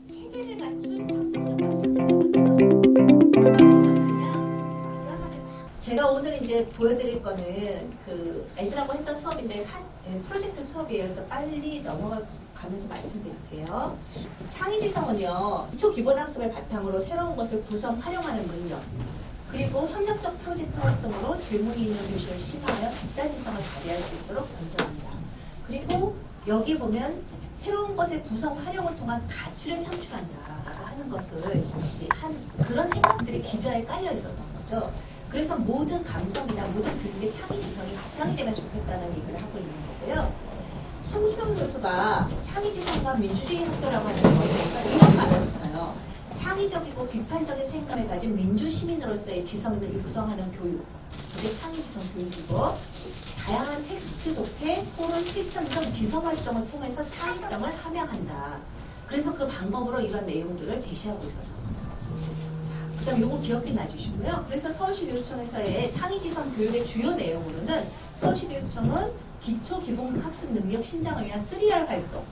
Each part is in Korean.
체계를 갖춘 상상력과 제가 오늘 이제 보여드릴 거는 그 애들하고 했던 수업인데 프로젝트 수업이어서 빨리 넘어가면서 말씀드릴게요. 창의지성은요, 기초 기본학습을 바탕으로 새로운 것을 구성, 활용하는 능력, 그리고 협력적 프로젝트 활동으로 질문이 있는 교실을 심화하여 집단지성을 발휘할 수 있도록 견적합니다. 그리고 여기 보면 새로운 것의 구성, 활용을 통한 가치를 창출한다 하는 것을 이제 한 그런 생각들이 기저에 깔려 있었던 거죠. 그래서 모든 감성이나 모든 교육의 창의지성이 바탕이 되면 좋겠다는 얘기를 하고 있는 거고요. 송수경 교수가 창의지성과 민주주의 학교라고 하는 것에서 이런 말을 했어요. 창의적이고 비판적인 생각을 가진 민주시민으로서의 지성을 육성하는 교육, 그게 창의지성 교육이고, 다양한 텍스트 독해, 토론, 실천 등 지성활동을 통해서 창의성을 함양한다. 그래서 그 방법으로 이런 내용들을 제시하고 있었던 거죠. 그 다음 요거 기억해 놔주시고요. 그래서 서울시 교육청에서의 창의지성 교육의 주요 내용으로는 서울시 교육청은 기초 기본 학습 능력 신장을 위한 3R 활동,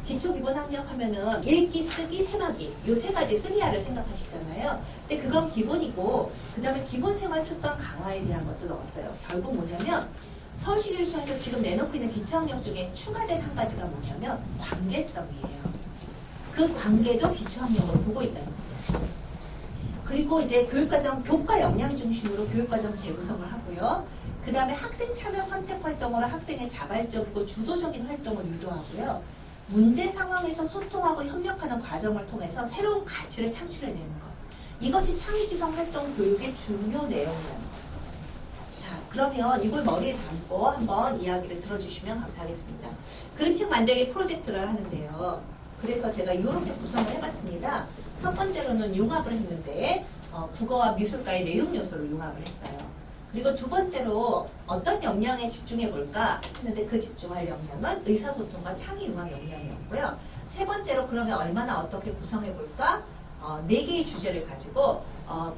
기초 기본 학력 하면은 읽기, 쓰기, 세마기 요 세 가지 3R을 생각하시잖아요. 근데 그건 기본이고 그 다음에 기본 생활 습관 강화에 대한 것도 넣었어요. 결국 뭐냐면 서울시 교육청에서 지금 내놓고 있는 기초학력 중에 추가된 한 가지가 뭐냐면 관계성이에요. 그 관계도 기초학력으로 보고 있다는 거죠. 그리고 이제 교육과정 교과 역량 중심으로 교육과정 재구성을 하고요. 그 다음에 학생 참여 선택 활동으로 학생의 자발적이고 주도적인 활동을 유도하고요. 문제 상황에서 소통하고 협력하는 과정을 통해서 새로운 가치를 창출해내는 것. 이것이 창의지성 활동 교육의 중요 내용이라는 거죠. 자, 그러면 이걸 머리에 담고 한번 이야기를 들어주시면 감사하겠습니다. 그림책 만들기 프로젝트를 하는데요. 그래서 제가 이렇게 구성을 해봤습니다. 첫 번째로는 융합을 했는데 국어와 미술과의 내용 요소를 융합을 했어요. 그리고 두 번째로 어떤 역량에 집중해 볼까 했는데 그 집중할 역량은 의사소통과 창의융합 역량이었고요. 세 번째로 그러면 얼마나 어떻게 구성해 볼까? 4개의 주제를 가지고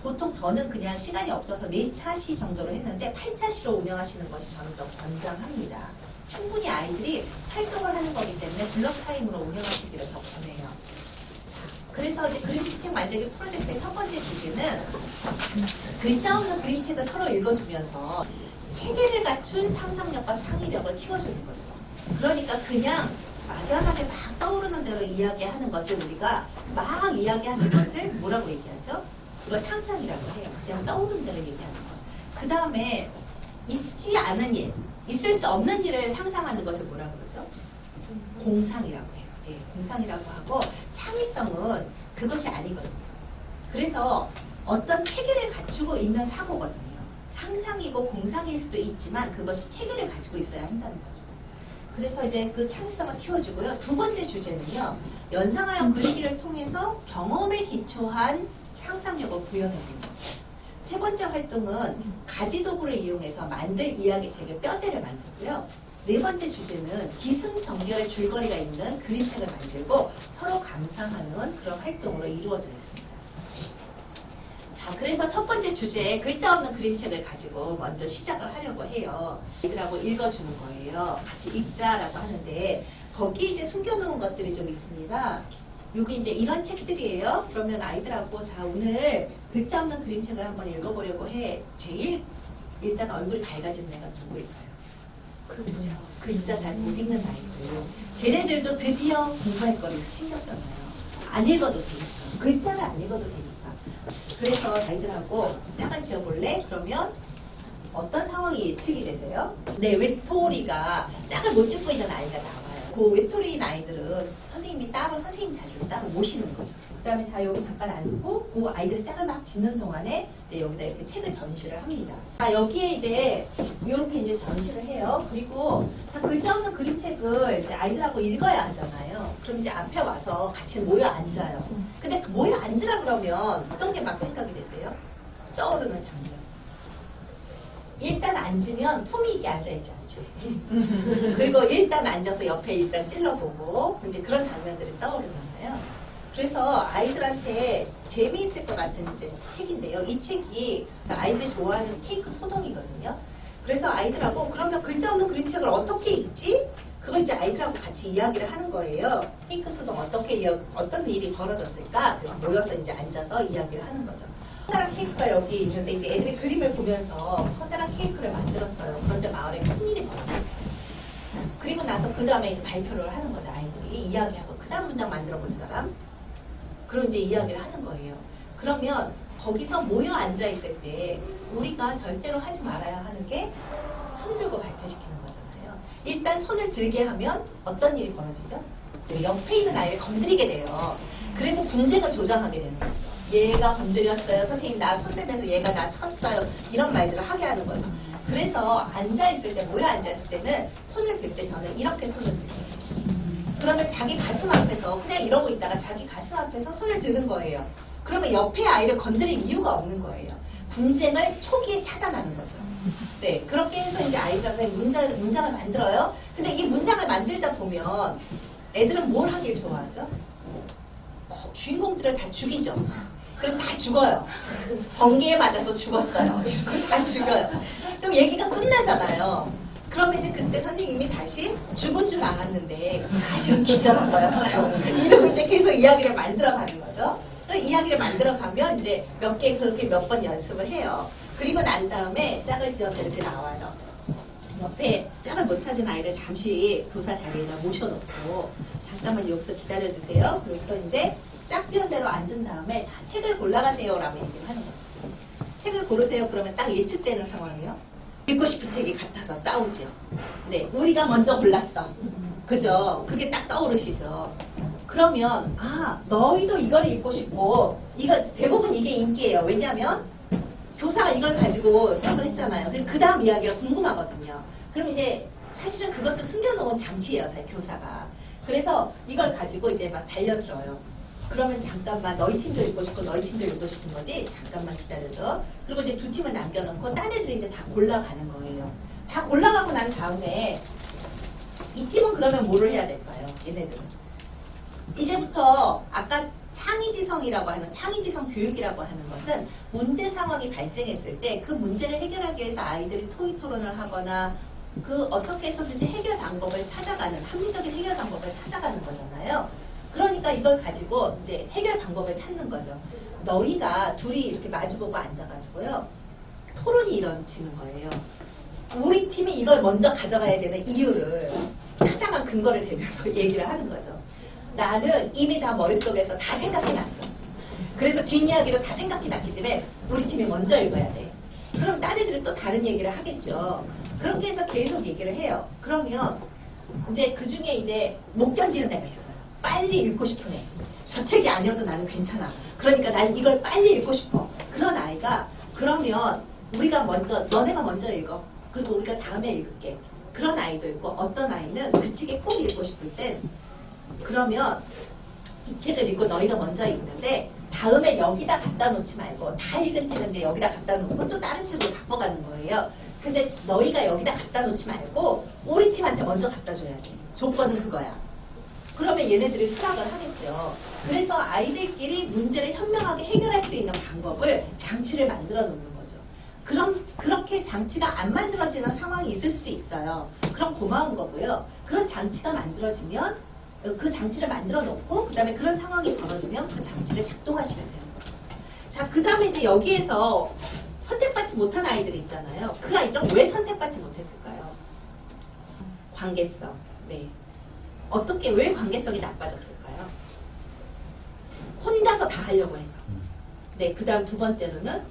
보통 저는 그냥 시간이 없어서 4차시 정도로 했는데 8차시로 운영하시는 것이 저는 더 권장합니다. 충분히 아이들이 활동을 하는 거기 때문에 블록 타임으로 운영하시기를 더 권해요. 그래서 이제 그림책 만들기 프로젝트의 첫 번째 주제는 글자 없는 그림책을 서로 읽어주면서 체계를 갖춘 상상력과 창의력을 키워주는 거죠. 그러니까 그냥 막연하게 막 떠오르는 대로 이야기하는 것을 우리가 막 이야기하는 것을 뭐라고 얘기하죠? 이거 상상이라고 해요. 그냥 떠오르는 대로 얘기하는 것. 그 다음에 있지 않은 일, 있을 수 없는 일을 상상하는 것을 뭐라고 그러죠? 공상이라고 해요. 네, 공상이라고 하고 창의성은 그것이 아니거든요. 그래서 어떤 체계를 갖추고 있는 사고거든요. 상상이고 공상일 수도 있지만 그것이 체계를 가지고 있어야 한다는 거죠. 그래서 이제 그 창의성을 키워주고요. 두 번째 주제는요. 연상하여 그리기를 통해서 경험에 기초한 상상력을 구현해내는 거죠. 세 번째 활동은 가지도구를 이용해서 만들 이야기책의 뼈대를 만들고요. 네 번째 주제는 기승전결의 줄거리가 있는 그림책을 만들고 서로 감상하는 그런 활동으로 이루어져 있습니다. 자, 그래서 첫 번째 주제 글자 없는 그림책을 가지고 먼저 시작을 하려고 해요. 아이들하고 읽어주는 거예요. 같이 읽자라고 하는데 거기 이제 숨겨놓은 것들이 좀 있습니다. 여기 이제 이런 책들이에요. 그러면 아이들하고 자 오늘 글자 없는 그림책을 한번 읽어보려고 해. 제일 일단 얼굴이 밝아지는 애가 누구일까요? 그렇죠. 글자 잘 못 읽는 아이들. 걔네들도 드디어 공부할 거리가 생겼잖아요. 안 읽어도 되니까. 글자를 안 읽어도 되니까. 그래서 아이들하고 짝을 지어볼래? 그러면 어떤 상황이 예측이 되세요? 네, 외톨이가 짝을 못 짓고 있는 아이가 나와요. 그 외톨이인 아이들은 선생님이 따로 선생님 자리로 따로 모시는 거죠. 그 다음에 자 여기 잠깐 앉고 그 아이들이 짝을 막 짓는 동안에 이제 여기다 이렇게 책을 전시를 합니다. 자 여기에 이제 이렇게 이제 전시를 해요. 그리고 자 글자 없는 그림책을 이제 아이들하고 읽어야 하잖아요. 그럼 이제 앞에 와서 같이 모여 앉아요. 근데 그 모여 앉으라 그러면 어떤 게 막 생각이 되세요? 떠오르는 장면. 일단 앉으면 품위 있게 앉아있지 않죠. 그리고 일단 앉아서 옆에 일단 찔러보고 이제 그런 장면들이 떠오르잖아요. 그래서 아이들한테 재미있을 것 같은 이제 책인데요. 이 책이 아이들이 좋아하는 케이크 소동이거든요. 그래서 아이들하고 그러면 글자 없는 그림책을 어떻게 읽지? 그걸 이제 아이들하고 같이 이야기를 하는 거예요. 케이크 소동 어떤 일이 벌어졌을까? 그래서 모여서 이제 앉아서 이야기를 하는 거죠. 커다란 케이크가 여기 있는데 이제 애들이 그림을 보면서 커다란 케이크를 만들었어요. 그런데 마을에 큰일이 벌어졌어요. 그리고 나서 그 다음에 이제 발표를 하는 거죠. 아이들이 이야기하고 그 다음 문장 만들어 볼 사람. 그런 이제 이야기를 하는 거예요. 그러면 거기서 모여 앉아 있을 때 우리가 절대로 하지 말아야 하는 게 손 들고 발표시키는 거잖아요. 일단 손을 들게 하면 어떤 일이 벌어지죠? 옆에 있는 아이를 건드리게 돼요. 그래서 분쟁을 조장하게 되는 거죠. 얘가 건드렸어요. 선생님 나 손 들면서 얘가 나 쳤어요. 이런 말들을 하게 하는 거죠. 그래서 앉아있을 때, 모여 앉아있을 때는 손을 들 때 저는 이렇게 손을 들게요. 그러면 자기 가슴 앞에서 그냥 이러고 있다가 자기 가슴 앞에서 손을 드는 거예요. 그러면 옆에 아이를 건드릴 이유가 없는 거예요. 분쟁을 초기에 차단하는 거죠. 네, 그렇게 해서 이제 아이들한테 문장을 만들어요. 근데 이 문장을 만들다 보면 애들은 뭘 하길 좋아하죠? 주인공들을 다 죽이죠. 그래서 다 죽어요. 번개에 맞아서 죽었어요. 이러고 다 죽어요. 그럼 얘기가 끝나잖아요. 그러면 이제 그때 선생님이 다시 죽은 줄 알았는데 사실은 기절한 거였어요. 이러고 이제 계속 이야기를 만들어가는 거죠. 이야기를 만들어가면 이제 그렇게 몇 번 연습을 해요. 그리고 난 다음에 짝을 지어서 이렇게 나와요. 옆에 짝을 못 찾은 아이를 잠시 교사 자리에다 모셔놓고 잠깐만 여기서 기다려주세요. 그래서 이제 짝 지은 대로 앉은 다음에 자, 책을 골라가세요 라고 얘기를 하는 거죠. 책을 고르세요. 그러면 딱 예측되는 상황이요. 읽고 싶은 책이 같아서 싸우지요. 네, 우리가 먼저 골랐어. 그죠? 그게 딱 떠오르시죠. 그러면 너희도 이걸 읽고 싶고 이거 대부분 이게 인기예요. 왜냐하면 교사가 이걸 가지고 수업을 했잖아요. 그 다음 이야기가 궁금하거든요. 그럼 이제 사실은 그것도 숨겨놓은 장치예요. 사실 교사가. 그래서 이걸 가지고 이제 막 달려들어요. 그러면 잠깐만 너희 팀도 읽고 싶고 너희 팀도 읽고 싶은 거지? 잠깐만 기다려줘. 그리고 이제 두 팀을 남겨놓고 딴 애들이 이제 다 골라가는 거예요. 다 골라가고 난 다음에 이 팀은 그러면 뭐를 해야 될까요? 얘네들은. 이제부터 아까 창의지성이라고 하는 창의지성 교육이라고 하는 것은 문제 상황이 발생했을 때 그 문제를 해결하기 위해서 아이들이 토의 토론을 하거나 그 어떻게 해서든지 해결 방법을 찾아가는 합리적인 해결 방법을 찾아가는 거잖아요. 그러니까 이걸 가지고 이제 해결 방법을 찾는 거죠. 너희가 둘이 이렇게 마주보고 앉아가지고요. 토론이 이루어지는 거예요. 우리 팀이 이걸 먼저 가져가야 되는 이유를 타당한 근거를 대면서 얘기를 하는 거죠. 나는 이미 다 머릿속에서 다 생각해놨어. 그래서 뒷이야기도 다 생각해놨기 때문에 우리 팀이 먼저 읽어야 돼. 그럼 딴 애들은 또 다른 얘기를 하겠죠. 그렇게 해서 계속 얘기를 해요. 그러면 이제 그 중에 이제 못 견디는 애가 있어요. 빨리 읽고 싶은 애. 저 책이 아니어도 나는 괜찮아. 그러니까 난 이걸 빨리 읽고 싶어. 그런 아이가 그러면 우리가 먼저 너네가 먼저 읽어. 그리고 우리가 다음에 읽을게. 그런 아이도 있고 어떤 아이는 그 책이 꼭 읽고 싶을 땐 그러면 이 책을 읽고 너희가 먼저 읽는데 다음에 여기다 갖다 놓지 말고 다 읽은 책은 이제 여기다 갖다 놓고 또 다른 책으로 바꿔가는 거예요. 근데 너희가 여기다 갖다 놓지 말고 우리 팀한테 먼저 갖다 줘야 돼. 조건은 그거야. 그러면 얘네들이 수락을 하겠죠. 그래서 아이들끼리 문제를 현명하게 해결할 수 있는 방법을 장치를 만들어 놓는 거죠. 그럼 그렇게 장치가 안 만들어지는 상황이 있을 수도 있어요. 그럼 고마운 거고요. 그런 장치가 만들어지면 그 장치를 만들어 놓고 그 다음에 그런 상황이 벌어지면 그 장치를 작동하시면 되는 거죠. 자, 그 다음에 이제 여기에서 선택받지 못한 아이들이 있잖아요. 그 아이들은 왜 선택받지 못했을까요? 관계성. 네. 어떻게, 왜 관계성이 나빠졌을까요? 혼자서 다 하려고 해서. 네, 그 다음 두 번째로는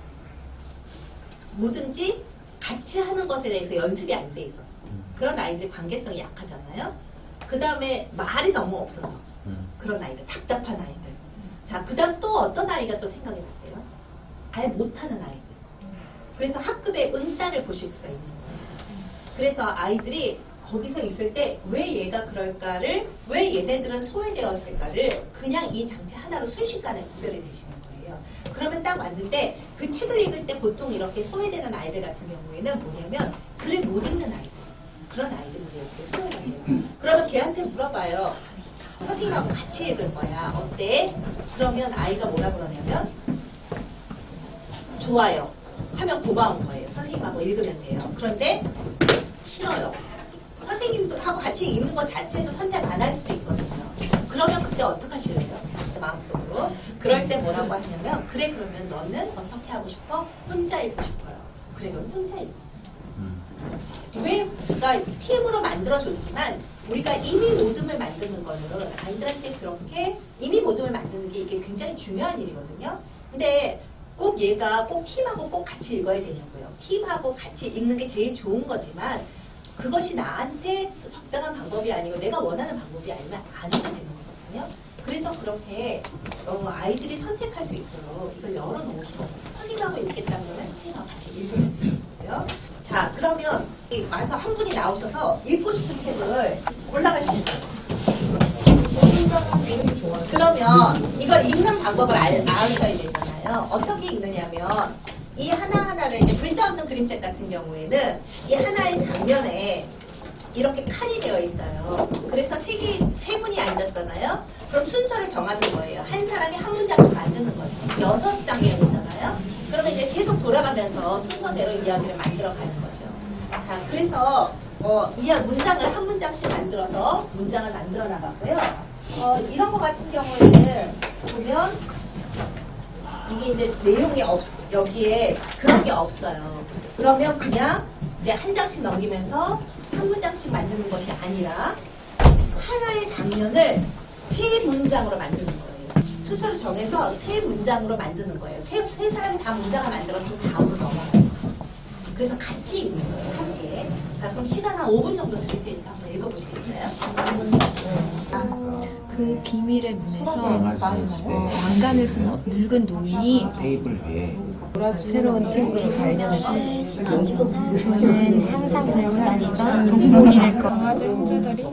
뭐든지 같이 하는 것에 대해서 연습이 안 돼 있어서. 그런 아이들이 관계성이 약하잖아요. 그 다음에 말이 너무 없어서. 그런 아이들, 답답한 아이들. 자, 그 다음 또 어떤 아이가 또 생각이 나세요? 잘 못하는 아이들. 그래서 학급의 은따를 보실 수가 있는 거예요. 그래서 아이들이 거기서 있을 때 왜 얘가 그럴까를, 왜 얘네들은 소외되었을까를 그냥 이 장치 하나로 순식간에 구별이 되시는 거예요. 그러면 딱 왔는데 그 책을 읽을 때 보통 이렇게 소외되는 아이들 같은 경우에는 뭐냐면 글을 못 읽는 아이들. 그런 아이들이 이제 이렇게 소외가 돼요. 그러면 걔한테 물어봐요. 선생님하고 같이 읽을 거야. 어때? 그러면 아이가 뭐라 그러냐면 좋아요. 하면 고마운 거예요. 선생님하고 읽으면 돼요. 그런데 싫어요. 선생님하고 같이 읽는 것 자체도 선택 안 할 수도 있거든요. 그러면 그때 어떻게 하실래요? 마음속으로. 그럴 때 뭐라고 하냐면, 그래, 그러면 너는 어떻게 하고 싶어? 혼자 읽고 싶어요. 그래, 그럼 혼자 읽고. 왜? 그러니까 팀으로 만들어줬지만 우리가 이미 모둠을 만드는 거는 아이들한테 그렇게 이미 모둠을 만드는 게 이게 굉장히 중요한 일이거든요. 근데 꼭 얘가 꼭 팀하고 꼭 같이 읽어야 되냐고요. 팀하고 같이 읽는 게 제일 좋은 거지만 그것이 나한테 적당한 방법이 아니고 내가 원하는 방법이 아니면 안 해도 되는 거거든요. 그래서 그렇게 아이들이 선택할 수 있도록 이걸 열어놓으시고 선생님하고 읽겠다면 선생님하고 같이 읽으면 되고요. 자, 그러면 와서 한 분이 나오셔서 읽고 싶은 책을 골라가시면 돼요. 그러면 이걸 읽는 방법을 아셔야 되잖아요. 어떻게 읽느냐면 이 하나하나를 이제 글자 없는 그림책 같은 경우에는 이 하나의 장면에 이렇게 칸이 되어 있어요. 그래서 세 분이 앉았잖아요. 그럼 순서를 정하는 거예요. 한 사람이 한 문장씩 만드는 거죠. 6장면이잖아요. 그러면 이제 계속 돌아가면서 순서대로 이야기를 만들어 가는 거죠. 자, 그래서 이 문장을 한 문장씩 만들어서 문장을 만들어 나갔고요. 이런 거 같은 경우에는 보면 이게 이제 내용이 여기에 그런 게 없어요. 그러면 그냥 이제 한 장씩 넘기면서 한 문장씩 만드는 것이 아니라 하나의 장면을 세 문장으로 만드는 거예요. 순서를 정해서 세 문장으로 만드는 거예요. 세 사람이 다 문장을 만들었으면 다음으로 넘어가는 거죠. 그래서 같이 읽는 거예요, 함께. 자, 그럼 시간 한 5분 정도 드릴 테니까 한번 읽어보시겠어요? 그 비밀의 문에서 왕관을 쓴 늙은 노인이 테이블 위에 새로운 친구를 발견했어요. 저는 항상 들고 다니던 동물일 거. 강아지 후지들이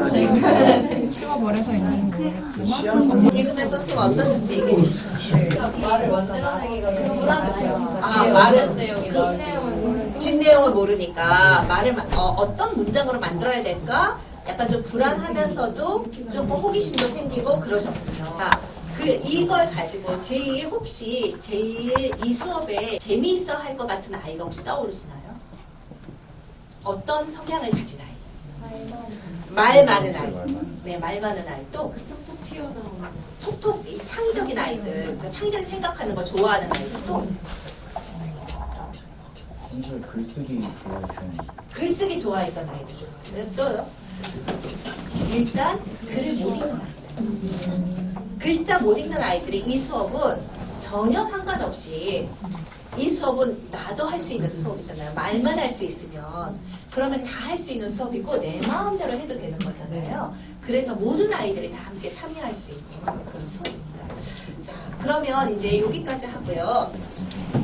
우리를 치워버려서인지는 모르겠지만 읽으면서 선생님 어떠셨는지 얘기해 주세요. 말을 만들어내기가 좀 불안했어요. 말은 내용이 나올지 뒷내용을 모르니까 말을 어떤 문장으로 만들어야 될까? 약간 좀 불안하면서도 조금 호기심도 생기고 그러셨군요. 이걸 가지고 혹시 제일 이 수업에 재미있어 할 것 같은 아이가 혹시 떠오르시나요? 어떤 성향을 가진 아이? 말 많은 아이. 네, 말 많은 아이. 또 툭툭 튀어나오는 톡톡 이 창의적인 아이들, 그러니까 창의적인 생각하는 거 좋아하는 아이들 또 평소에 글쓰기 좋아했던 글쓰기 좋아했던 아이들 좋아해요. 또요? 일단 글을 못 읽는 아이들. 글자 못 읽는 아이들이 이 수업은 전혀 상관없이 이 수업은 나도 할 수 있는 수업이잖아요. 말만 할 수 있으면 그러면 다 할 수 있는 수업이고 내 마음대로 해도 되는 거잖아요. 그래서 모든 아이들이 다 함께 참여할 수 있는 그런 수업입니다. 자, 그러면 이제 여기까지 하고요.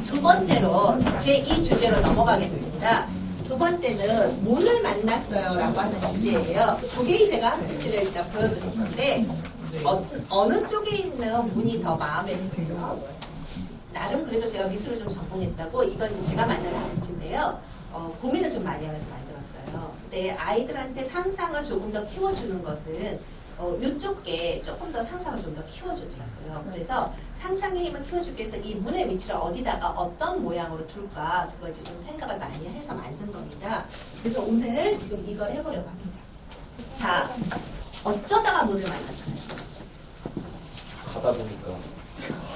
두 번째로 제2 주제로 넘어가겠습니다. 두 번째는 문을 만났어요 라고 하는 주제예요. 두 개의 제가 학습지를 일단 보여드릴 건데 어느 쪽에 있는 문이 더 마음에 드세요? 나름 그래도 제가 미술을 좀 전공했다고 이건 이제 제가 만든 학습지인데요. 고민을 좀 많이 하면서 만들었어요. 근데 아이들한테 상상을 조금 더 키워주는 것은 이쪽 게 조금 더 상상을 좀 더 키워주더라고요. 그래서 상상의 힘을 키워주기 위해서 이 문의 위치를 어디다가 어떤 모양으로 둘까 그걸 이제 좀 생각을 많이 해서 만든 겁니다. 그래서 오늘 지금 이걸 해보려고 합니다. 자, 어쩌다가 문을 만났어요?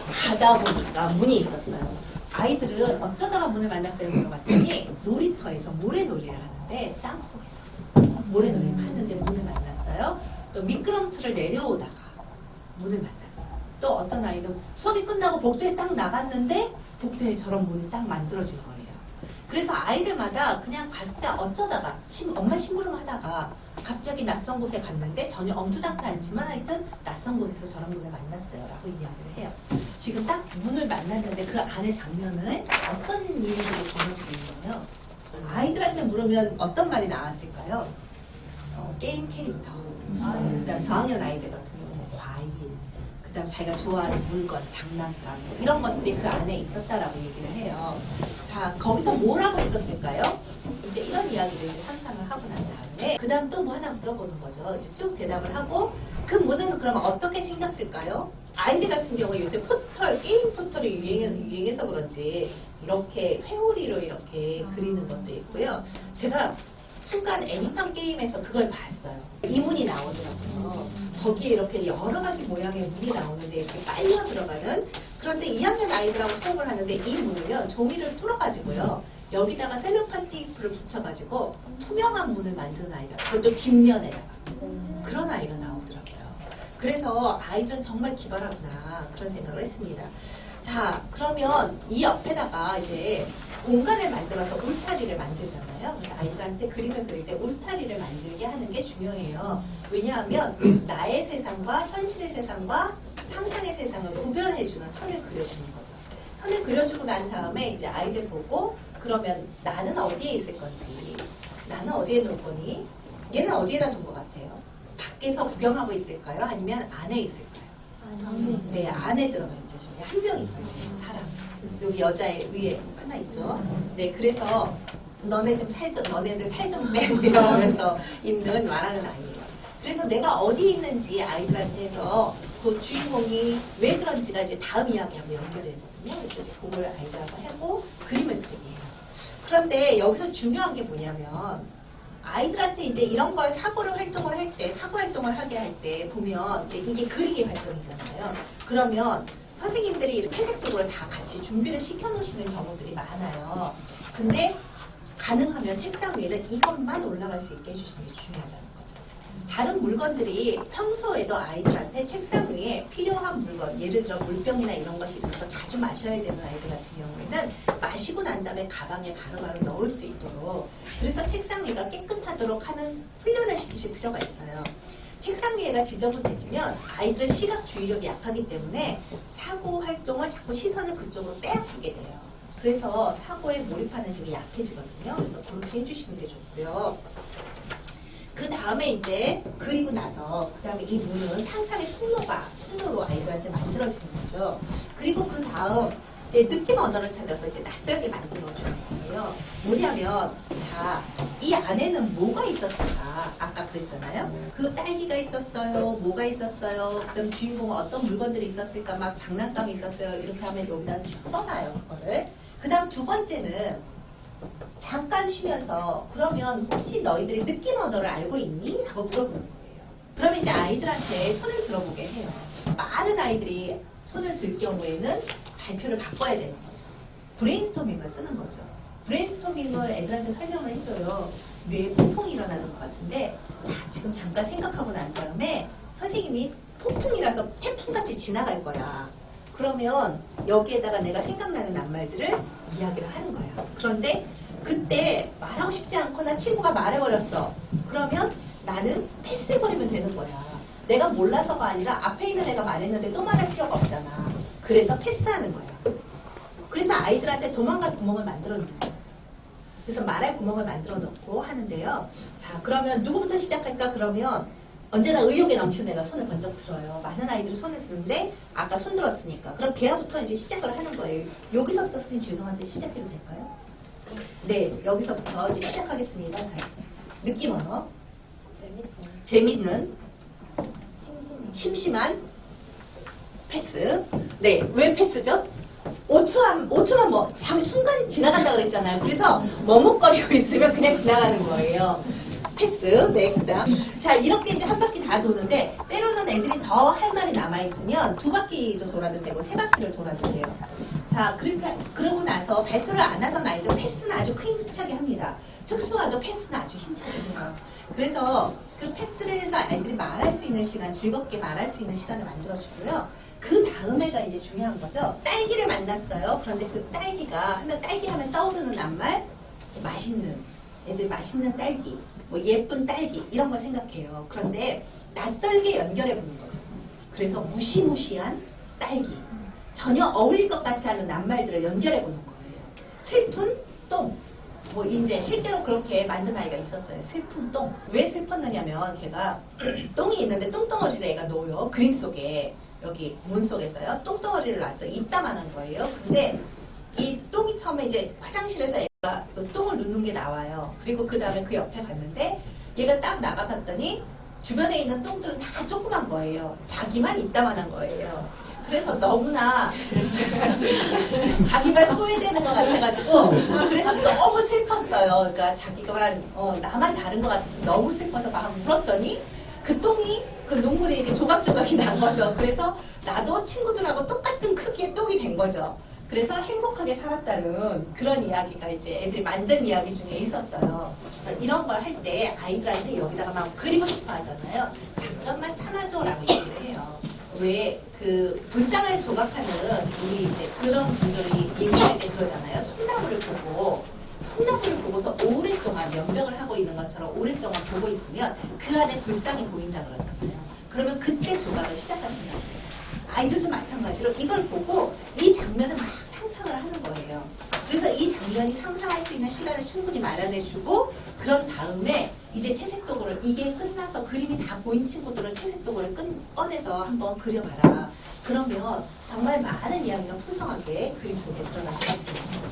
가다 보니까 문이 있었어요. 아이들은 어쩌다가 문을 만났어요 물어봤더니 놀이터에서 모래놀이를 하는데 땅속에서 모래놀이를 하는데 문을 만났어요. 또 미끄럼틀을 내려오다가 문을 만났어요. 또 어떤 아이는 수업이 끝나고 복도에 딱 나갔는데 복도에 저런 문이 딱 만들어진 거예요. 그래서 아이들마다 그냥 각자 어쩌다가 엄마 심부름 하다가 갑자기 낯선 곳에 갔는데 전혀 엄두닥도 않지만 하여튼 낯선 곳에서 저런 분을 만났어요 라고 이야기를 해요. 지금 딱 문을 만났는데 그 안의 장면은 어떤 일들이 벌어지고 있는 거예요? 아이들한테 물으면 어떤 말이 나왔을까요? 게임 캐릭터, 그 다음 저학년 아이들 같은 경우는 과일, 그 다음 자기가 좋아하는 물건, 장난감 이런 것들이 그 안에 있었다라고 얘기를 해요. 자, 거기서 뭘 하고 있었을까요? 이제 이런 이야기를 이제 상상을 하고 난 다음에 그 다음 또 뭐 하나 물어보는 거죠. 이제 쭉 대답을 하고 그 문은 그러면 어떻게 생겼을까요? 아이들 같은 경우 요새 포털, 게임 포털이 유행해서 그런지 이렇게 회오리로 이렇게 그리는 것도 있고요. 제가 순간 애니팡 게임에서 그걸 봤어요. 이 문이 나오더라고요. 거기에 이렇게 여러 가지 모양의 문이 나오는데 이렇게 빨려 들어가는. 그런데 2학년 아이들하고 수업을 하는데 이 문을요, 종이를 뚫어가지고요, 여기다가 셀로판 테이프를 붙여가지고 투명한 문을 만드는 아이가, 그것도 뒷면에다가. 그런 아이가 나오더라고요. 그래서 아이들은 정말 기발하구나, 그런 생각을 했습니다. 자, 그러면 이 옆에다가 이제 공간을 만들어서 울타리를 만들잖아요. 그래서 아이들한테 그림을 그릴 때 울타리를 만들게 하는 게 중요해요. 왜냐하면 나의 세상과 현실의 세상과 상상의 세상을 구별해주는 선을 그려주는 거죠. 선을 그려주고 난 다음에 이제 아이들 보고, 그러면 나는 어디에 있을 건지, 나는 어디에 놀 거니, 얘는 어디에다 둔 것 같아요? 밖에서 구경하고 있을까요? 아니면 안에 있을까요? 네, 안에 들어가 있죠. 저기 한 명 있잖아요. 사람. 여기 여자의 위에 하나 있죠. 네, 그래서 너네 좀 살 좀, 너네들 살 좀 빼, 이러면서 있는 말하는 아이예요. 그래서 내가 어디 있는지 아이들한테 해서 그 주인공이 왜 그런지가 이제 다음 이야기하고 연결되거든요. 그래서 이제 그걸 아이들하고 하고 그림을 그리게 해요. 그런데 여기서 중요한 게 뭐냐면, 아이들한테 이제 이런 걸 사고 활동을 할 때, 사고 활동을 하게 할 때 보면 이제 이게 그리기 활동이잖아요. 그러면 선생님들이 채색 도구를 다 같이 준비를 시켜 놓으시는 경우들이 많아요. 근데 가능하면 책상 위에는 이것만 올라갈 수 있게 해주시는 게 중요하다는 거죠. 다른 물건들이 평소에도 아이들한테 책상 위에 필요한 물건, 예를 들어 물병이나 이런 것이 있어서 자주 마셔야 되는 아이들 같은 경우에는 마시고 난 다음에 가방에 바로바로 넣을 수 있도록, 그래서 책상 위가 깨끗하도록 하는 훈련을 시키실 필요가 있어요. 책상 위에가 지저분해지면 아이들은 시각 주의력이 약하기 때문에 사고 활동을 자꾸 시선을 그쪽으로 빼앗기게 돼요. 그래서 사고에 몰입하는 쪽이 약해지거든요. 그래서 그렇게 해주시는 게 좋고요. 그 다음에 이제 그리고 나서 그 다음에 이 문은 상상의 통로로 아이들한테 만들어지는 거죠. 그리고 그 다음 이제 느낌 언어를 찾아서 이제 낯설게 만들어주는 거예요. 뭐냐면, 자, 이 안에는 뭐가 있었을까? 아까 그랬잖아요. 그 딸기가 있었어요. 뭐가 있었어요. 그럼 주인공은 어떤 물건들이 있었을까? 막 장난감이 있었어요. 이렇게 하면 여기다 쭉 써놔요. 그거를. 그 다음 두 번째는 잠깐 쉬면서, 그러면 혹시 너희들이 느낌 언어를 알고 있니? 하고 물어보는 거예요. 그러면 이제 아이들한테 손을 들어보게 해요. 많은 아이들이 손을 들 경우에는 발표를 바꿔야 되는 거죠. 브레인스토밍을 쓰는 거죠. 브레인스토밍을 애들한테 설명을 해줘요. 뇌에 폭풍이 일어나는 것 같은데, 자, 지금 잠깐 생각하고 난 다음에 선생님이 폭풍이라서 태풍같이 지나갈 거야. 그러면 여기에다가 내가 생각나는 낱말들을 이야기를 하는 거야. 그런데 그때 말하고 싶지 않거나 친구가 말해버렸어. 그러면 나는 패스해버리면 되는 거야. 내가 몰라서가 아니라 앞에 있는 애가 말했는데 또 말할 필요가 없잖아. 그래서 패스하는 거야. 그래서 아이들한테 도망갈 구멍을 만들어 놓는 거죠. 그래서 말할 구멍을 만들어 놓고 하는데요. 자, 그러면 누구부터 시작할까? 그러면 언제나 의욕에 넘치는 애가 손을 번쩍 들어요. 많은 아이들이 손을 쓰는데 아까 손 들었으니까. 그럼 걔부터 이제 시작을 하는 거예요. 여기서부터 선생님 죄송한데 시작해도 될까요? 네, 여기서부터 이제 시작하겠습니다. 자, 느낌 언어. 재밌어요. 재밌는, 심심한, 패스. 네, 왜 패스죠? 5초만 뭐, 순간 지나간다 그랬잖아요. 그래서 머뭇거리고 있으면 그냥 지나가는 거예요. 패스. 네, 그 다음. 자, 이렇게 이제 한 바퀴 다 도는데, 때로는 애들이 더 할 말이 남아있으면 2바퀴도 돌아도 되고, 3바퀴를 돌아도 돼요. 자, 그러고 나서 발표를 안 하던 아이들 패스는 아주 힘차게 합니다. 특수화도 패스는 아주 힘차게 해요. 그래서 그 패스를 해서 아이들이 말할 수 있는 시간, 즐겁게 말할 수 있는 시간을 만들어주고요. 그 다음에가 이제 중요한 거죠. 딸기를 만났어요. 그런데 그 딸기가, 딸기 하면 떠오르는 낱말, 맛있는, 애들 맛있는 딸기, 뭐 예쁜 딸기, 이런 걸 생각해요. 그런데 낯설게 연결해 보는 거죠. 그래서 무시무시한 딸기, 전혀 어울릴 것 같지 않은 낱말들을 연결해 보는 거예요. 슬픈 똥. 뭐 이제 실제로 그렇게 만든 아이가 있었어요. 슬픈 똥. 왜 슬펐느냐면 걔가 똥이 있는데 똥덩어리를 애가 놓아요. 그림 속에. 여기 문 속에서요. 똥덩어리를 놨어요. 이따만한 거예요. 근데 이 똥이 처음에 이제 화장실에서 애가 똥을 누는 게 나와요. 그리고 그 다음에 그 옆에 갔는데 얘가 딱 나가봤더니 주변에 있는 똥들은 다 조그만 거예요. 자기만 이따만한 거예요. 그래서 너무나 자기가 소외되는 것 같아가지고 그래서 너무 슬펐어요. 그러니까 자기가 나만 다른 것 같아서 너무 슬퍼서 막 울었더니 그 똥이 그 눈물이 이렇게 조각조각이 난 거죠. 그래서 나도 친구들하고 똑같은 크기의 똥이 된 거죠. 그래서 행복하게 살았다는 그런 이야기가 이제 애들이 만든 이야기 중에 있었어요. 그래서 이런 걸 할 때 아이들한테 여기다가 막 그리고 싶어 하잖아요. 잠깐만 참아줘라고 얘기를 해요. 왜 그 불쌍한 조각하는 우리 이제 그런 분들이 얘기할 때 그러잖아요. 통나무를 보고서 오랫동안 연병을 하고 있는 것처럼 오랫동안 보고 있으면 그 안에 불쌍이 보인다 그러잖아요. 그러면 그때 조각을 시작하신다고 해요. 아이들도 마찬가지로 이걸 보고 이 장면을 막 상상을 하는 거예요. 그래서 이 장면이 상상할 수 있는 시간을 충분히 마련해주고 그런 다음에 이제 채색 도구를 이게 끝나서 그림이 다 보인 친구들은 채색 도구를 꺼내서 한번 그려봐라. 그러면 정말 많은 이야기가 풍성하게 그림 속에 들어갈 수 있습니다.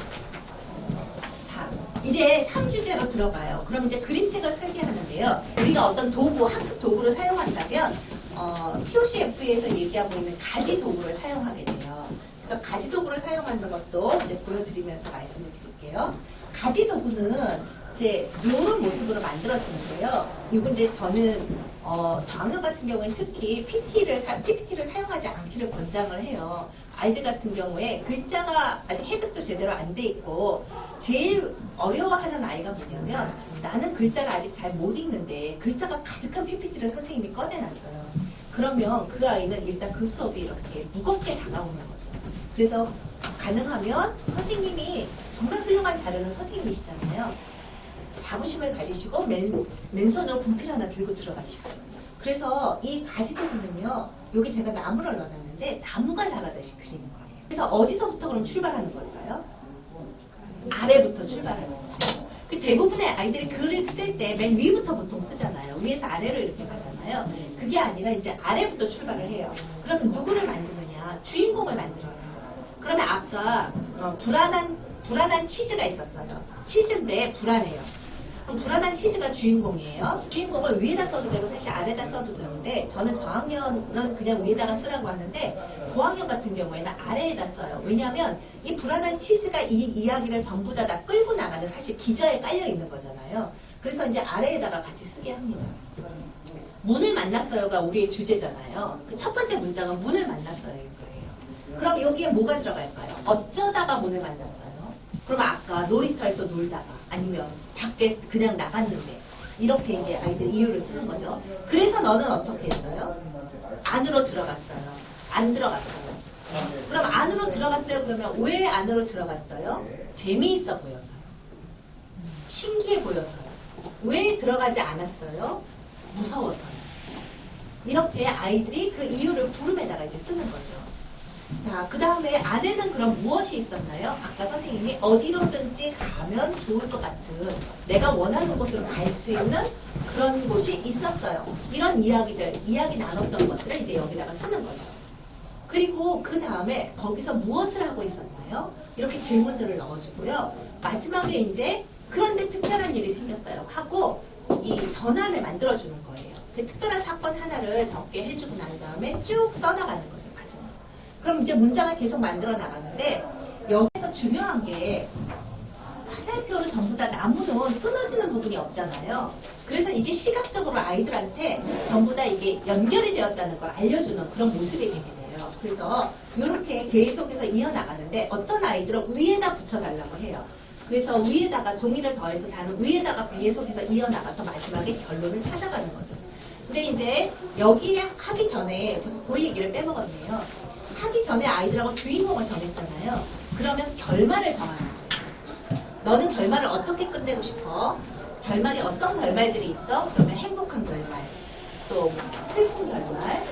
자, 이제 3주제로 들어가요. 그럼 이제 그림책을 설계하는데요. 우리가 어떤 도구, 학습 도구를 사용한다면 POCF에서 얘기하고 있는 가지 도구를 사용하게 돼요. 그래서 가지 도구를 사용하는 것도 이제 보여드리면서 말씀을 드릴게요. 가지 도구는 이제 이런 모습으로 만들어지는데요. 이거 이제 저는 저학년 같은 경우에는 특히 PPT를 사용하지 않기를 권장을 해요. 아이들 같은 경우에 글자가 아직 해독도 제대로 안 돼 있고 제일 어려워하는 아이가 뭐냐면 나는 글자를 아직 잘 못 읽는데 글자가 가득한 PPT를 선생님이 꺼내놨어요. 그러면 그 아이는 일단 그 수업이 이렇게 무겁게 다가오는 거죠. 그래서 가능하면 선생님이 정말 훌륭한 자료는 선생님이시잖아요. 자부심을 가지시고 맨손으로 분필 하나 들고 들어가시고. 그래서 이 가지도구는요, 여기 제가 나무를 넣어놨는데 나무가 자라듯이 그리는 거예요. 그래서 어디서부터 그럼 출발하는 걸까요? 아래부터 출발하는 거예요. 그 대부분의 아이들이 글을 쓸 때 맨 위부터 보통 쓰잖아요. 위에서 아래로 이렇게 가잖아요. 그게 아니라 이제 아래부터 출발을 해요. 그러면 누구를 만드느냐? 주인공을 만들어요. 그러면 아까 불안한 치즈가 있었어요. 치즈인데 불안해요. 그럼 불안한 치즈가 주인공이에요. 주인공을 위에다 써도 되고 사실 아래다 써도 되는데 저는 저학년은 그냥 위에다가 쓰라고 하는데 고학년 같은 경우에는 아래에다 써요. 왜냐하면 이 불안한 치즈가 이 이야기를 전부 다 끌고 나가는 사실 기저에 깔려 있는 거잖아요. 그래서 이제 아래에다가 같이 쓰게 합니다. 문을 만났어요가 우리의 주제잖아요. 그 첫 번째 문장은 문을 만났어요인 거예요. 그럼 여기에 뭐가 들어갈까요? 어쩌다가 문을 만났어요. 그러면 아까 놀이터에서 놀다가 아니면 밖에 그냥 나갔는데 이렇게 이제 아이들 이유를 쓰는 거죠. 그래서 너는 어떻게 했어요? 안으로 들어갔어요. 안 들어갔어요. 그럼 안으로 들어갔어요. 그러면 왜 안으로 들어갔어요? 재미있어 보여서요. 신기해 보여서요. 왜 들어가지 않았어요? 무서워서요. 이렇게 아이들이 그 이유를 구름에다가 이제 쓰는 거죠. 자, 그 다음에 안에는 그럼 무엇이 있었나요? 아까 선생님이 어디로든지 가면 좋을 것 같은 내가 원하는 곳으로 갈 수 있는 그런 곳이 있었어요. 이런 이야기 나눴던 것들을 이제 여기다가 쓰는 거죠. 그리고 그 다음에 거기서 무엇을 하고 있었나요? 이렇게 질문들을 넣어주고요. 마지막에 이제 그런데 특별한 일이 생겼어요 하고 이 전환을 만들어주는 거예요. 그 특별한 사건 하나를 적게 해주고 난 다음에 쭉 써나가는 거죠. 그럼 이제 문장을 계속 만들어 나가는데 여기서 중요한 게 화살표로 전부 다 나무는 끊어지는 부분이 없잖아요. 그래서 이게 시각적으로 아이들한테 전부 다 이게 연결이 되었다는 걸 알려주는 그런 모습이 되게 돼요. 그래서 이렇게 계속해서 이어나가는데 어떤 아이들은 위에다 붙여달라고 해요. 그래서 위에다가 종이를 더해서 다는 위에다가 계속해서 이어나가서 마지막에 결론을 찾아가는 거죠. 근데 이제 여기 하기 전에 제가 그 얘기를 빼먹었네요. 하기 전에 아이들하고 주인공을 정했잖아요. 그러면 결말을 정하는 거예요. 너는 결말을 어떻게 끝내고 싶어? 결말이 어떤 결말들이 있어? 그러면 행복한 결말, 또 슬픈 결말,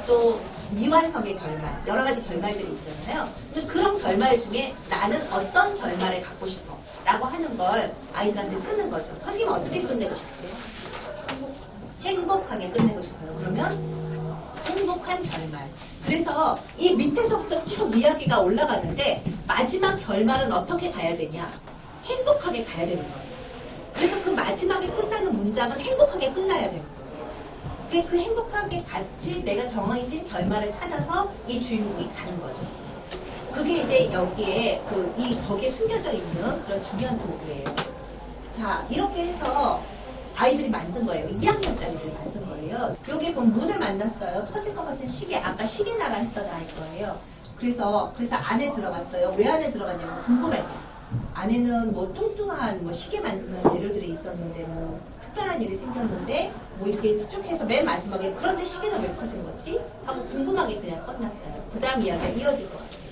또 미완성의 결말, 여러 가지 결말들이 있잖아요. 그런 결말 중에 나는 어떤 결말을 갖고 싶어? 라고 하는 걸 아이들한테 쓰는 거죠. 선생님은 어떻게 끝내고 싶으세요? 행복하게 끝내고 싶어요. 그러면 행복한 결말. 그래서 이 밑에서부터 쭉 이야기가 올라가는데 마지막 결말은 어떻게 가야 되냐? 행복하게 가야 되는 거죠. 그래서 그 마지막에 끝나는 문장은 행복하게 끝나야 되는 거예요. 그 행복하게 같이 내가 정해진 결말을 찾아서 이 주인공이 가는 거죠. 그게 이제 여기에 거기에 숨겨져 있는 그런 중요한 도구예요. 자, 이렇게 해서 아이들이 만든 거예요. 2학년짜리들이 만든 거예요. 여기 보면 문을 만났어요. 터질 것 같은 시계, 아까 시계 나라 했던 아이 거예요. 그래서 안에 들어갔어요. 왜 안에 들어갔냐면 궁금해서. 안에는 뭐 뚱뚱한 뭐 시계 만드는 재료들이 있었는데 뭐 특별한 일이 생겼는데 뭐 이렇게 쭉 해서 맨 마지막에 그런데 시계는 왜 커진 거지? 하고 궁금하게 그냥 끝났어요. 그 다음 이야기가 이어질 것 같아요.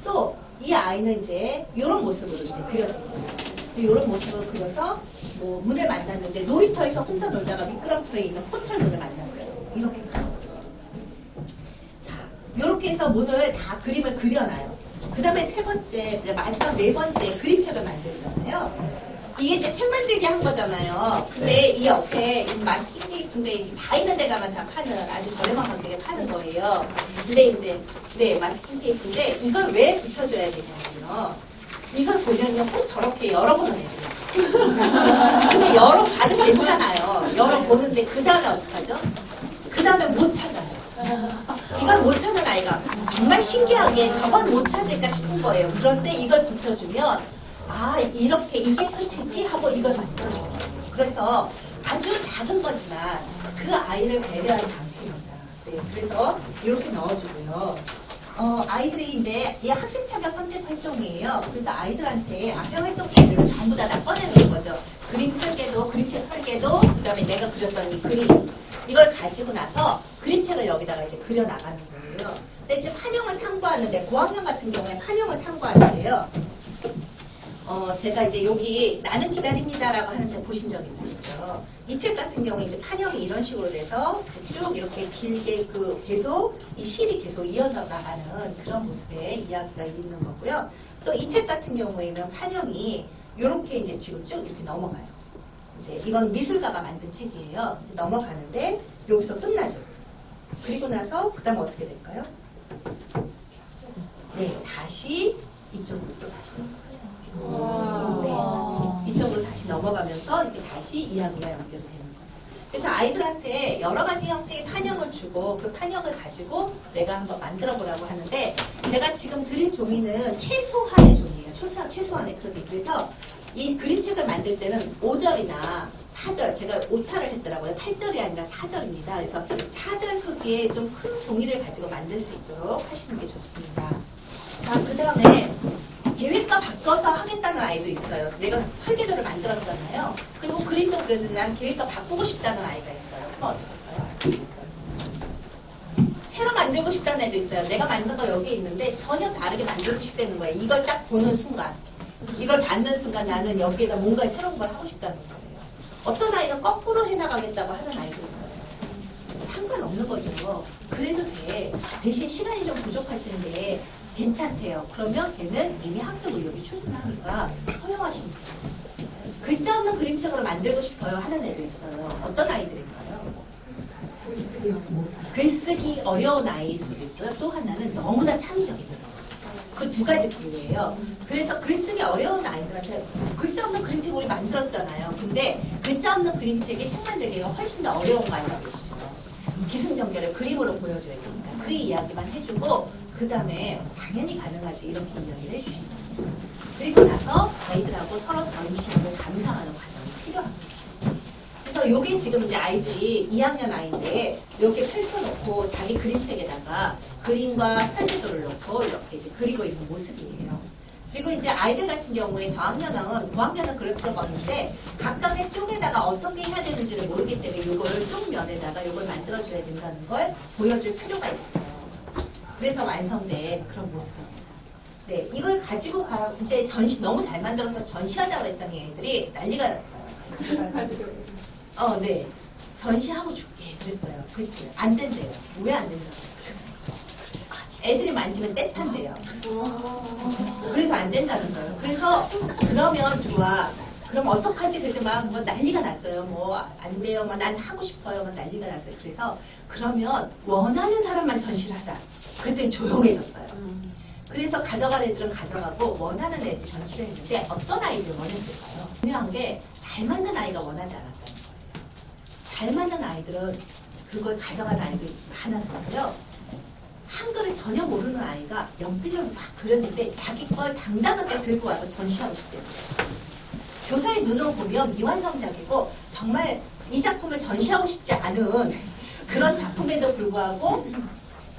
또 이 아이는 이제 이런 모습으로 이제 그려진 거죠. 이런 모습을 그려서 뭐 문을 만났는데 놀이터에서 혼자 놀다가 미끄럼틀에 있는 호텔 문을 만났어요. 이렇게 가는 거죠. 자, 이렇게 해서 문을 다 그림을 그려놔요. 그 다음에 세 번째, 이제 마지막 네 번째 그림책을 만들잖아요. 이게 이제 책 만들기 한 거잖아요. 근데 이 옆에 마스킹 테이프인데 다 있는 데 가면 다 파는 아주 저렴한 가격에 파는 거예요. 근데 이제 마스킹 테이프인데 이걸 왜 붙여줘야 되냐면요. 이걸 보면요 꼭 저렇게 열어보는 애들이에요. 근데 열어봐도 괜찮아요. 열어보는데 그 다음에 어떡하죠? 그 다음에 못 찾아요. 이걸 못 찾는 아이가 정말 신기하게 저걸 못 찾을까 싶은 거예요. 그런데 이걸 붙여주면 아 이렇게 이게 끝이지 하고 이걸 만들어줘요. 그래서 아주 작은 거지만 그 아이를 배려한 장치입니다. 네, 그래서 이렇게 넣어주고요. 아이들이 이제 이 학생 참여 선택 활동이에요. 그래서 아이들한테 앞에 활동지들을 전부 다 꺼내놓은 거죠. 그림 설계도, 그림책 설계도, 그 다음에 내가 그렸던 이 그림 이걸 가지고 나서 그림책을 여기다가 이제 그려 나가는 거예요. 근데 이제 판형을 탐구하는데 고학년 같은 경우에 판형을 탐구하는데요. 제가 이제 여기 나는 기다립니다라고 하는 책 보신 적 있으시죠? 이 책 같은 경우에 이제 판형이 이런 식으로 돼서 쭉 이렇게 길게 계속 이 실이 계속 이어나가는 그런 모습의 이야기가 있는 거고요. 또 이 책 같은 경우에는 판형이 이렇게 이제 지금 쭉 이렇게 넘어가요. 이제 이건 미술가가 만든 책이에요. 넘어가는데 여기서 끝나죠. 그리고 나서 그 다음 어떻게 될까요? 네, 다시 이쪽으로 또 다시 넘어가죠. 네, 이쪽으로 다시 넘어가면서 이렇게 다시 이야기가 연결이 되는 거죠. 그래서 아이들한테 여러 가지 형태의 판형을 주고 그 판형을 가지고 내가 한번 만들어 보라고 하는데 제가 지금 드린 종이는 최소한의 종이에요. 최소한의 크기. 그래서 이 그림책을 만들 때는 5절이나 4절, 제가 오타를 했더라고요. 8절이 아니라 4절입니다. 그래서 4절 크기의 좀 큰 종이를 가지고 만들 수 있도록 하시는 게 좋습니다. 자, 그 다음에 계획과 바꿔서 하겠다는 아이도 있어요. 내가 설계도를 만들었잖아요. 그리고 그림도 그렸는데 난 계획과 바꾸고 싶다는 아이가 있어요. 그럼 어떡할까요? 새로 만들고 싶다는 애도 있어요. 내가 만든 거 여기 있는데 전혀 다르게 만들고 싶다는 거예요. 이걸 딱 보는 순간, 이걸 받는 순간 나는 여기에다 뭔가 새로운 걸 하고 싶다는 거예요. 어떤 아이는 거꾸로 해나가겠다고 하는 아이도 있어요. 상관없는 거죠. 그래도 돼. 대신 시간이 좀 부족할 텐데 괜찮대요. 그러면 걔는 이미 학습 의욕이 충분하니까 허용하십니다. 글자 없는 그림책으로 만들고 싶어요 하는 애도 있어요. 어떤 아이들일까요? 글쓰기 어려운 아이일 수도 있고요. 또 하나는 너무나 창의적이에요. 그 두 가지 부류예요. 그래서 글쓰기 어려운 아이들한테 글자 없는 그림책 우리 만들었잖아요. 근데 글자 없는 그림책이 책 만들기가 훨씬 더 어려운 거 알고 계시죠? 기승전결을 그림으로 보여줘야 되니까 그 이야기만 해주고 그 다음에 당연히 가능하지 이렇게 이야기를 해주시는 거죠. 그리고 나서 아이들하고 서로 전시하고 감상하는 과정이 필요합니다. 그래서 여기 지금 이제 아이들이 2학년 아이인데 이렇게 펼쳐놓고 자기 그림책에다가 그림과 설계도를 놓고 이렇게 이제 그리고 있는 모습이에요. 그리고 이제 아이들 같은 경우에 저학년은 고학년은 그럴 필요가 없는데 각각의 쪽에다가 어떻게 해야 되는지를 모르기 때문에 이걸 쪽 면에다가 이걸 만들어줘야 된다는 걸 보여줄 필요가 있어요. 그래서 완성된 그런 모습입니다. 네, 이걸 가지고 이제 전시 너무 잘 만들어서 전시하자고 했더니 애들이 난리가 났어요. 네. 전시하고 줄게. 그랬어요. 그랬더니 안 된대요. 왜 안 된다고 그랬어요? 애들이 만지면 떼탄대요. 그래서 안 된다는 거예요. 그래서 그러면 좋아. 그럼 어떡하지? 그때 막 뭐 난리가 났어요. 뭐 안 돼요. 뭐 난 하고 싶어요. 뭐 난리가 났어요. 그래서 그러면 원하는 사람만 전시를 하자. 그랬더니 조용해졌어요. 그래서 가져갈 애들은 가져가고 원하는 애들 전시를 했는데 어떤 아이들 원했을까요? 중요한 게 잘 만든 아이가 원하지 않았다는 거예요. 잘 만든 아이들은 그걸 가져간 아이들이 많아서요. 한글을 전혀 모르는 아이가 연필로 막 그렸는데 자기 걸 당당하게 들고 와서 전시하고 싶대요. 교사의 눈으로 보면 미완성작이고 정말 이 작품을 전시하고 싶지 않은 그런 작품에도 불구하고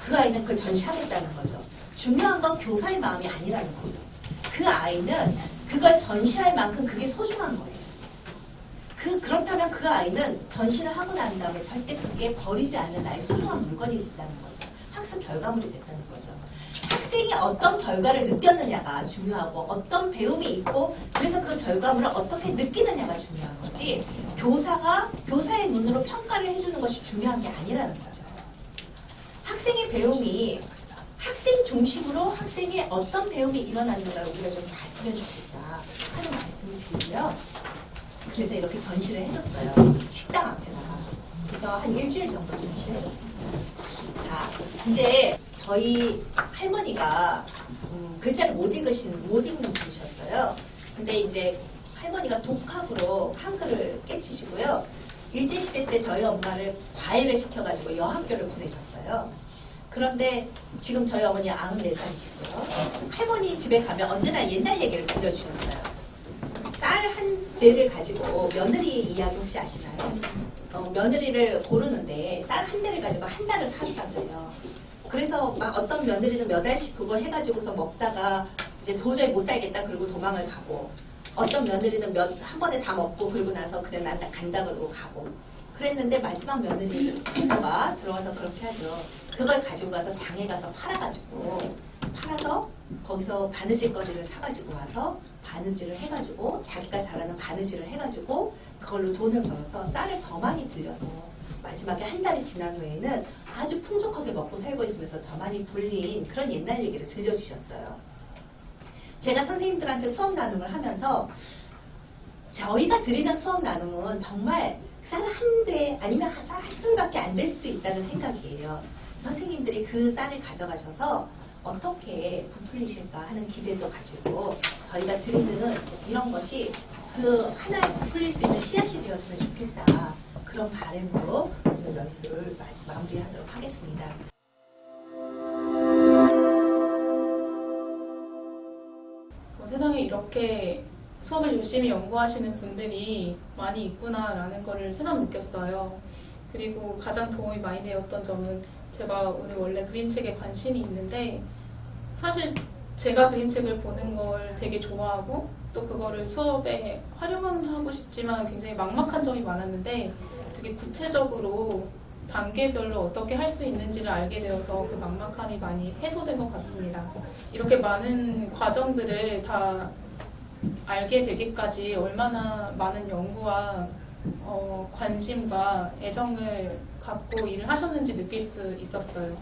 그 아이는 그걸 전시하겠다는 거죠. 중요한 건 교사의 마음이 아니라는 거죠. 그 아이는 그걸 전시할 만큼 그게 소중한 거예요. 그렇다면 그 아이는 전시를 하고 난 다음에 절대 그게 버리지 않는 나의 소중한 물건이 됐다는 거죠. 학습 결과물이 됐다는 거죠. 학생이 어떤 결과를 느꼈느냐가 중요하고 어떤 배움이 있고 그래서 그 결과물을 어떻게 느끼느냐가 중요한 거지 교사가 교사의 눈으로 평가를 해주는 것이 중요한 게 아니라는 거죠. 학생의 배움이 학생 중심으로 학생의 어떤 배움이 일어났는가 우리가 좀 봤으면 좋겠다 하는 말씀을 드리고요. 그래서 이렇게 전시를 해줬어요. 식당 앞에다가. 그래서 한 일주일 정도 전시를 해줬습니다. 자, 이제 저희 할머니가 글자를 못 읽는 분이셨어요. 근데 이제 할머니가 독학으로 한글을 깨치시고요. 일제시대 때 저희 엄마를 과외를 시켜가지고 여학교를 보내셨어요. 그런데 지금 저희 어머니 94살이시고요. 할머니 집에 가면 언제나 옛날 얘기를 들려주셨어요. 쌀 한 대를 가지고 며느리 이야기 혹시 아시나요? 며느리를 고르는데 쌀 한 대를 가지고 한 달을 살았다고 해요. 그래서 막 어떤 며느리는 몇 알씩 그거 해가지고서 먹다가 이제 도저히 못 살겠다 그러고 도망을 가고 어떤 며느리는 한 번에 다 먹고 그러고 나서 그래 난 간다 그러고 가고 그랬는데 마지막 며느리가 들어와서 그렇게 하죠. 그걸 가지고 가서 장에 가서 팔아서 거기서 바느질거리를 사가지고 와서 바느질을 해가지고 자기가 잘하는 바느질을 해가지고 그걸로 돈을 벌어서 쌀을 더 많이 불려서 마지막에 한 달이 지난 후에는 아주 풍족하게 먹고 살고 있으면서 더 많이 불린 그런 옛날 얘기를 들려주셨어요. 제가 선생님들한테 수업 나눔을 하면서 저희가 드리는 수업 나눔은 정말 쌀 한 대 아니면 쌀 한 통밖에 안 될 수도 있다는 생각이에요. 선생님들이 그 쌀을 가져가셔서 어떻게 부풀리실까 하는 기대도 가지고 저희가 드리는 이런 것이 그 하나에 부풀릴 수 있는 씨앗이 되었으면 좋겠다. 그런 바람으로 오늘 연수를 마무리하도록 하겠습니다. 세상에 이렇게 수업을 열심히 연구하시는 분들이 많이 있구나라는 거를 새삼 느꼈어요. 그리고 가장 도움이 많이 되었던 점은 제가 오늘 원래 그림책에 관심이 있는데 사실 제가 그림책을 보는 걸 되게 좋아하고 또 그거를 수업에 활용하고 싶지만 굉장히 막막한 점이 많았는데 되게 구체적으로 단계별로 어떻게 할 수 있는지를 알게 되어서 그 막막함이 많이 해소된 것 같습니다. 이렇게 많은 과정들을 다 알게 되기까지 얼마나 많은 연구와 관심과 애정을 갖고 일을 하셨는지 느낄 수 있었어요.